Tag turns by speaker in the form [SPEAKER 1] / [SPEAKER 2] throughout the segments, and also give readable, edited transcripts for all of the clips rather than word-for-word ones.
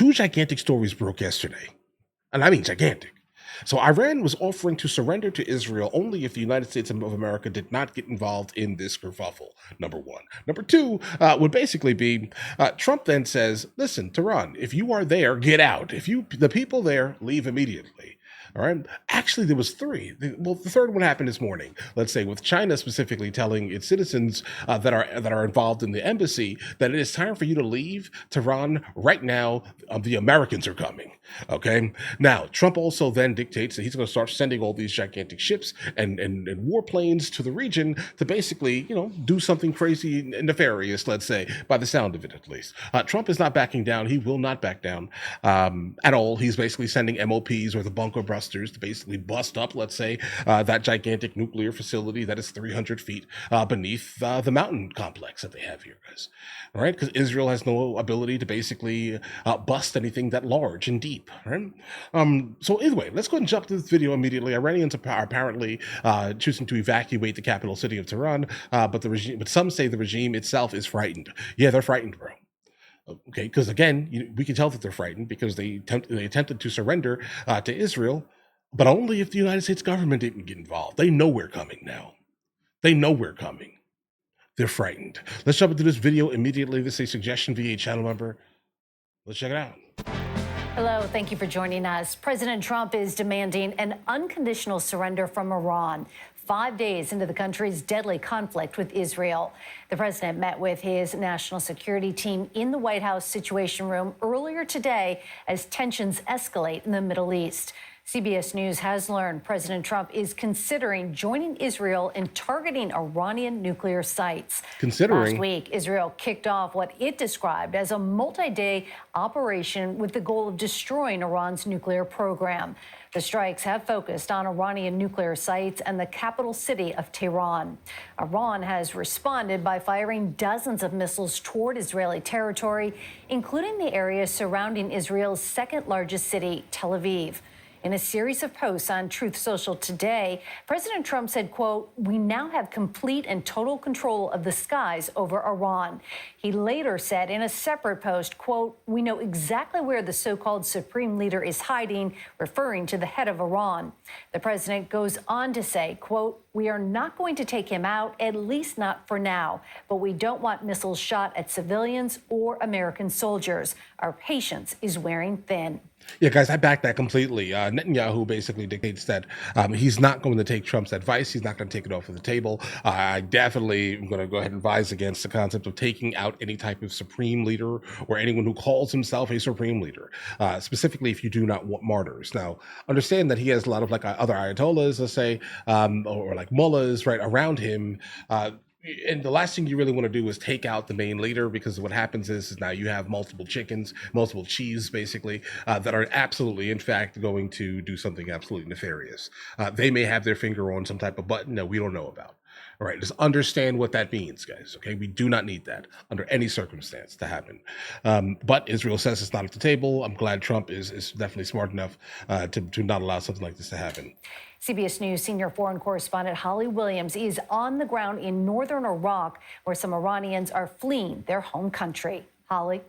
[SPEAKER 1] two gigantic stories broke yesterday. And I mean gigantic. So Iran was offering to surrender to Israel only if the United States of America did not get involved in this kerfuffle, number one. Number two would basically be Trump then says, listen, Tehran, if you are there, get out. If the people there, leave immediately. All right. Actually, there was three. Well, the third one happened this morning. Let's say with China specifically telling its citizens that are involved in the embassy that it is time for you to leave Tehran right now. The Americans are coming. Okay. Now, Trump also then dictates that he's going to start sending all these gigantic ships and warplanes to the region to basically, do something crazy and nefarious. Let's say, by the sound of it, at least. Trump is not backing down. He will not back down at all. He's basically sending MOPs or the bunker busters to basically bust up, let's say, that gigantic nuclear facility that is 300 feet beneath the mountain complex that they have here, guys. All right, because Israel has no ability to basically bust anything that large and deep. Right? So anyway, let's go ahead and jump to this video immediately. Iranians are apparently choosing to evacuate the capital city of Tehran, but some say the regime itself is frightened. Yeah, they're frightened, bro. Okay, because again, we can tell that they're frightened because they attempted to surrender to Israel, but only if the United States government didn't get involved. They know we're coming now. They know we're coming. They're frightened. Let's jump into this video immediately. This is a suggestion via a channel member. Let's check it out.
[SPEAKER 2] Hello, thank you for joining us. President Trump is demanding an unconditional surrender from Iran 5 days into the country's deadly conflict with Israel. The president met with his national security team in the White House Situation Room earlier today as tensions escalate in the Middle East. CBS News has learned President Trump is considering joining Israel in targeting Iranian nuclear sites. Last week, Israel kicked off what it described as a multi-day operation with the goal of destroying Iran's nuclear program. The strikes have focused on Iranian nuclear sites and the capital city of Tehran. Iran has responded by firing dozens of missiles toward Israeli territory, including the area surrounding Israel's second largest city, Tel Aviv. In a series of posts on Truth Social today, President Trump said, quote, "We now have complete and total control of the skies over Iran." He later said in a separate post, quote, "We know exactly where the so-called supreme leader is hiding," referring to the head of Iran. The president goes on to say, quote, "We are not going to take him out, at least not for now, but we don't want missiles shot at civilians or American soldiers. Our patience is wearing thin."
[SPEAKER 1] Yeah, guys, I back that completely. Netanyahu basically dictates that he's not going to take Trump's advice. He's not going to take it off of the table. I definitely am going to go ahead and advise against the concept of taking out any type of supreme leader or anyone who calls himself a supreme leader, specifically if you do not want martyrs. Now, understand that he has a lot of other ayatollahs, let's say, or like mullahs, right, around him. And the last thing you really want to do is take out the main leader, because what happens is now you have multiple chickens, multiple cheese, basically, that are absolutely, in fact, going to do something absolutely nefarious. They may have their finger on some type of button that we don't know about. All right, just understand what that means, guys, okay? We do not need that under any circumstance to happen. But Israel says it's not at the table. I'm glad Trump is definitely smart enough to not allow something like this to happen.
[SPEAKER 2] CBS News senior foreign correspondent Holly Williams is on the ground in northern Iraq, where some Iranians are fleeing their home country. Holly?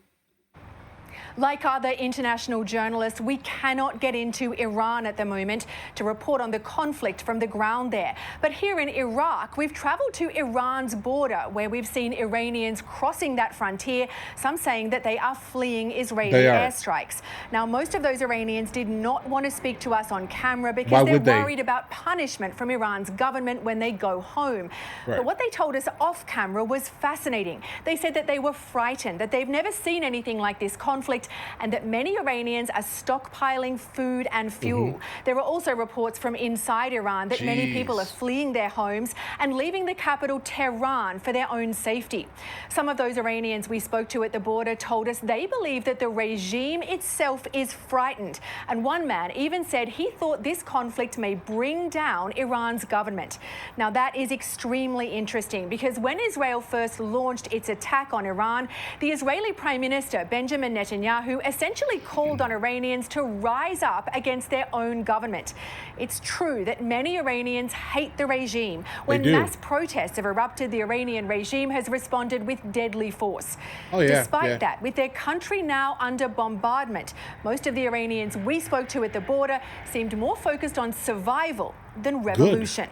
[SPEAKER 3] Like other international journalists, we cannot get into Iran at the moment to report on the conflict from the ground there. But here in Iraq, we've traveled to Iran's border, where we've seen Iranians crossing that frontier, some saying that they are fleeing Israeli airstrikes. Now, most of those Iranians did not want to speak to us on camera because they're worried about punishment from Iran's government when they go home. Right. But what they told us off camera was fascinating. They said that they were frightened, that they've never seen anything like this conflict, and that many Iranians are stockpiling food and fuel. There are also reports from inside Iran that many people are fleeing their homes and leaving the capital, Tehran, for their own safety. Some of those Iranians we spoke to at the border told us they believe that the regime itself is frightened. And one man even said he thought this conflict may bring down Iran's government. Now, that is extremely interesting, because when Israel first launched its attack on Iran, the Israeli Prime Minister, Benjamin Netanyahu, Netanyahu essentially called on Iranians to rise up against their own government. It's true that many Iranians hate the regime. When mass protests have erupted, the Iranian regime has responded with deadly force. Despite that, with their country now under bombardment, most of the Iranians we spoke to at the border seemed more focused on survival than revolution.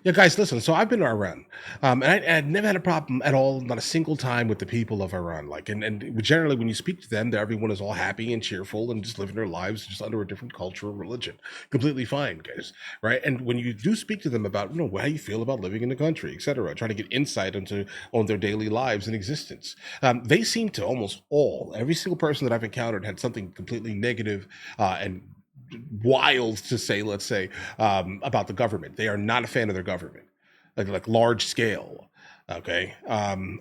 [SPEAKER 1] Yeah, guys, listen. So I've been to Iran, and I never had a problem at all, not a single time, with the people of Iran. Like, and generally, when you speak to them, everyone is all happy and cheerful and just living their lives just under a different culture and religion. Completely fine, guys, right? And when you do speak to them about, how you feel about living in the country, etc., trying to get insight on their daily lives and existence, they seem to every single person that I've encountered had something completely negative and wild to say, let's say, about the government. They are not a fan of their government, like large scale. Okay,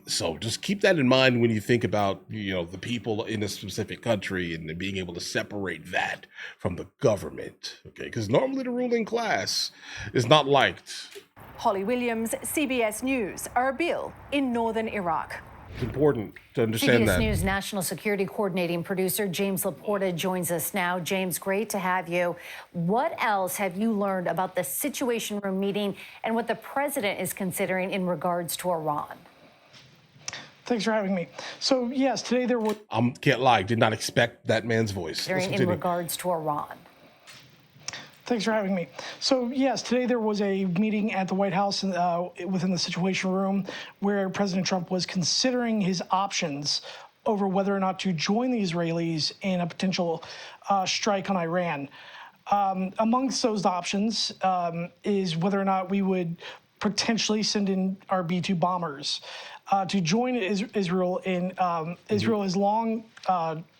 [SPEAKER 1] so just keep that in mind when you think about the people in a specific country and being able to separate that from the government. Okay, because normally the ruling class is not liked.
[SPEAKER 3] Holly Williams, CBS News, Erbil in northern Iraq.
[SPEAKER 1] It's important to understand
[SPEAKER 2] CBS
[SPEAKER 1] that.
[SPEAKER 2] News national security coordinating producer James Laporta joins us now. James, great to have you. What else have you learned about the Situation Room meeting and what the president is considering in regards to Iran?
[SPEAKER 4] Thanks for having me. So, yes, today there was...
[SPEAKER 1] Can't lie, did not expect that man's voice.
[SPEAKER 2] In regards to Iran.
[SPEAKER 4] Thanks for having me. So, yes, today there was a meeting at the White House within the Situation Room where President Trump was considering his options over whether or not to join the Israelis in a potential strike on Iran. Amongst those options is whether or not we would potentially send in our B-2 bombers to join Israel in. Israel has long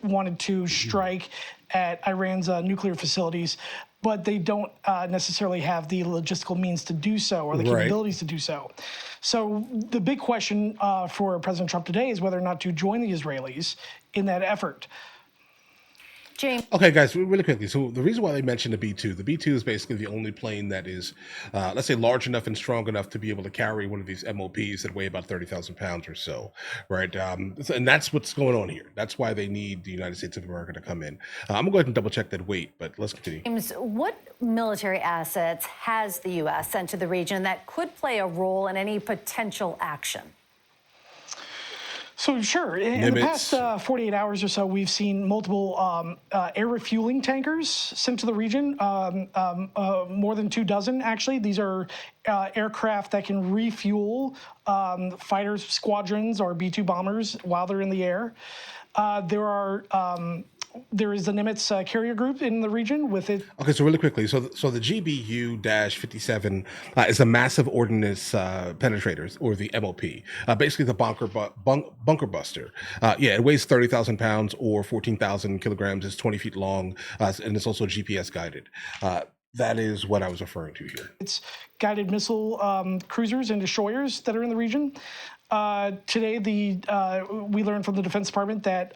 [SPEAKER 4] wanted to strike at Iran's nuclear facilities, but they don't necessarily have the logistical means to do so or the capabilities to do so. So the big question for President Trump today is whether or not to join the Israelis in that effort.
[SPEAKER 2] James.
[SPEAKER 1] Okay, guys, really quickly. So the reason why they mentioned the B-2 is basically the only plane that is, let's say, large enough and strong enough to be able to carry one of these MOPs that weigh about 30,000 pounds or so, right? And that's what's going on here. That's why they need the United States of America to come in. I'm going to go ahead and double check that weight, but let's continue.
[SPEAKER 2] James, what military assets has the U.S. sent to the region that could play a role in any potential action?
[SPEAKER 4] So, sure. In the past 48 hours or so, we've seen multiple air refueling tankers sent to the region, more than 24, actually. These are aircraft that can refuel fighter squadrons or B-2 bombers while they're in the air. There is the Nimitz carrier group in the region with it.
[SPEAKER 1] Okay, so really quickly, so the GBU-57 is a massive ordnance penetrators, or the MOP, basically the bunker buster. It weighs 30,000 pounds or 14,000 kilograms. It's 20 feet long, and it's also GPS guided. That is what I was referring to here. It's
[SPEAKER 4] guided missile cruisers and destroyers that are in the region. Today, we learned from the Defense Department that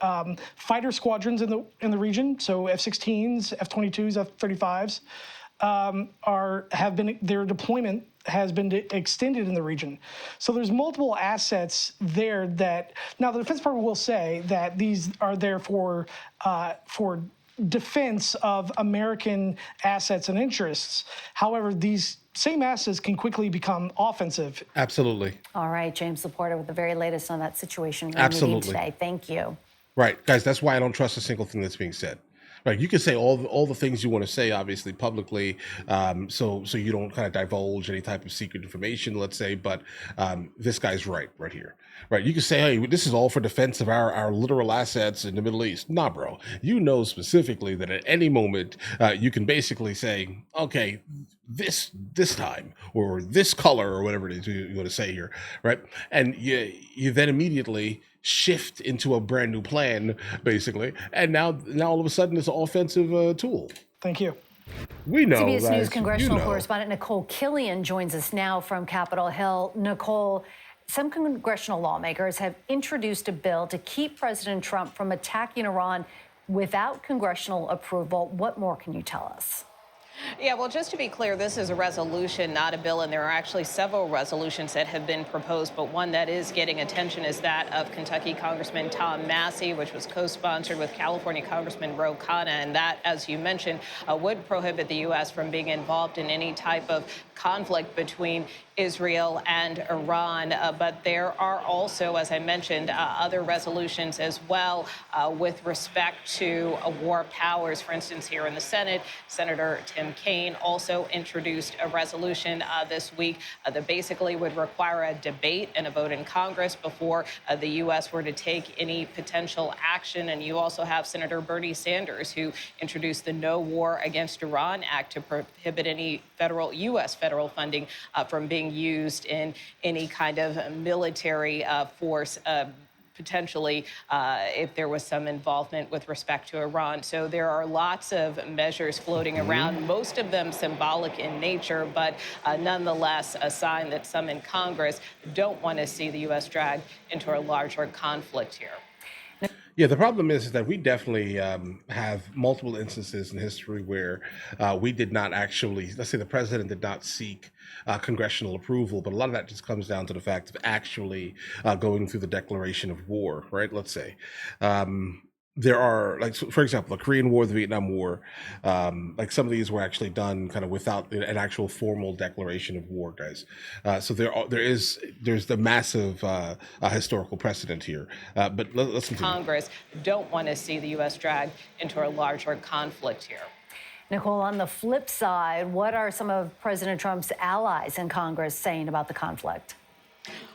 [SPEAKER 4] fighter squadrons in the region, so F-16s, F-22s, F-35s, their deployment has been extended in the region. So there's multiple assets there that now the Defense Department will say that these are there for defense of American assets and interests. However, these same assets can quickly become offensive.
[SPEAKER 1] Absolutely.
[SPEAKER 2] All right, James Laporta with the very latest on that situation we're
[SPEAKER 1] Absolutely.
[SPEAKER 2] meeting today. Thank you.
[SPEAKER 1] Right, guys, that's why I don't trust a single thing that's being said. Right, you can say all the things you want to say, obviously, publicly, so you don't kind of divulge any type of secret information, let's say, but this guy's right here. Right, you can say, hey, this is all for defense of our literal assets in the Middle East. Nah, bro, you know specifically that at any moment you can basically say, okay, this time or this color or whatever it is you want to say here, right? And you then immediately shift into a brand new plan, basically, and now all of a sudden it's an offensive tool.
[SPEAKER 4] Thank you.
[SPEAKER 1] We know.
[SPEAKER 2] CBS
[SPEAKER 1] guys,
[SPEAKER 2] News congressional correspondent Nicole Killian joins us now from Capitol Hill. Nicole, some congressional lawmakers have introduced a bill to keep President Trump from attacking Iran without congressional approval. What more can you tell us?
[SPEAKER 5] Yeah, well, just to be clear, this is a resolution, not a bill, and there are actually several resolutions that have been proposed, but one that is getting attention is that of Kentucky Congressman Tom Massey, which was co-sponsored with California Congressman Ro Khanna, and that, as you mentioned, would prohibit the U.S. from being involved in any type of conflict between Israel and Iran. But there are also, as I mentioned, other resolutions as well with respect to war powers. For instance, here in the Senate, Senator Tim Kaine also introduced a resolution this week that basically would require a debate and a vote in Congress before the U.S. were to take any potential action. And you also have Senator Bernie Sanders, who introduced the No War Against Iran Act to prohibit any U.S. federal funding from being used in any kind of military force, potentially if there was some involvement with respect to Iran. So there are lots of measures floating around, most of them symbolic in nature, but nonetheless a sign that some in Congress don't want to see the U.S. dragged into a larger conflict here.
[SPEAKER 1] Yeah, the problem is that we definitely have multiple instances in history where we did not actually, let's say the president did not seek congressional approval, but a lot of that just comes down to the fact of actually going through the declaration of war, right? Let's say. There are, like, so for example, the Korean War, the Vietnam War, like some of these were actually done kind of without an actual formal declaration of war, guys. So there's the massive historical precedent here. But let's continue.
[SPEAKER 5] Congress don't want to see the U.S. dragged into a larger conflict here.
[SPEAKER 2] Nicole, on the flip side, what are some of President Trump's allies in Congress saying about the conflict?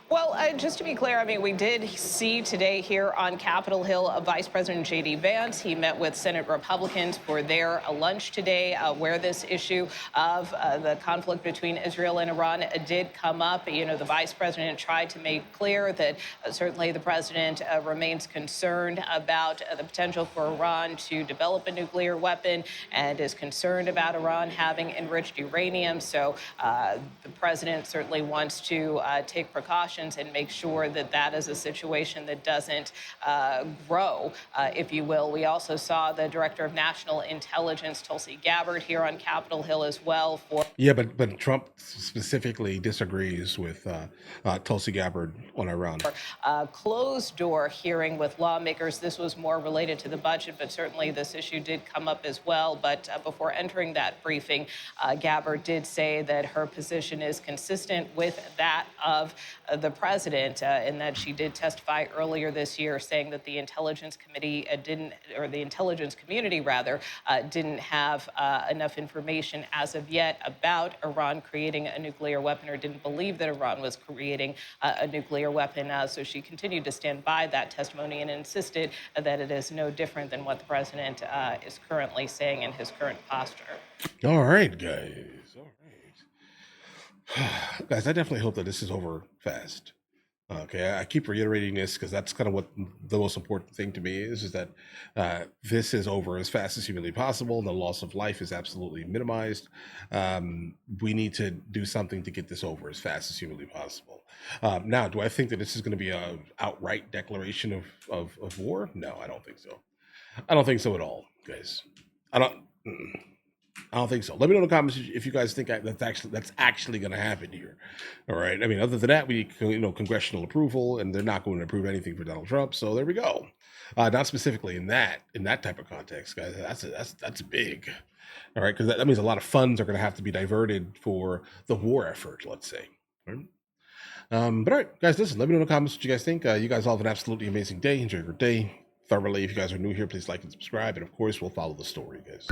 [SPEAKER 5] Well, just to be clear, I mean, we did see today here on Capitol Hill Vice President J.D. Vance. He met with Senate Republicans for their lunch today, where this issue of the conflict between Israel and Iran did come up. You know, the vice president tried to make clear that certainly the president remains concerned about the potential for Iran to develop a nuclear weapon and is concerned about Iran having enriched uranium. So the president certainly wants to take precautions and make sure that that is a situation that doesn't grow, if you will. We also saw the Director of National Intelligence, Tulsi Gabbard, here on Capitol Hill as well.
[SPEAKER 1] Yeah, but Trump specifically disagrees with Tulsi Gabbard on Iran.
[SPEAKER 5] Closed door hearing with lawmakers. This was more related to the budget, but certainly this issue did come up as well. But before entering that briefing, Gabbard did say that her position is consistent with that of the president, and that she did testify earlier this year saying that the intelligence committee the intelligence community rather, didn't have enough information as of yet about Iran creating a nuclear weapon, or didn't believe that Iran was creating a nuclear weapon. So she continued to stand by that testimony and insisted that it is no different than what the president is currently saying in his current posture.
[SPEAKER 1] All right, guys. All right. Guys, I definitely hope that this is over fast. Okay, I keep reiterating this because that's kind of what the most important thing to me is that this is over as fast as humanly possible. The loss of life is absolutely minimized. We need to do something to get this over as fast as humanly possible. Now, do I think that this is going to be an outright declaration of war? No, I don't think so. I don't think so at all, guys. I don't think so. Let me know in the comments if you guys think that's actually going to happen here. All right. I mean, other than that, we need congressional approval, and they're not going to approve anything for Donald Trump. So there we go. Not specifically in that type of context, guys. That's big. All right, because that means a lot of funds are going to have to be diverted for the war effort. Let's say. All right? But all right, guys, listen. Let me know in the comments what you guys think. You guys all have an absolutely amazing day. Enjoy your day. Thoroughly. If you guys are new here, please like and subscribe, and of course, we'll follow the story, guys.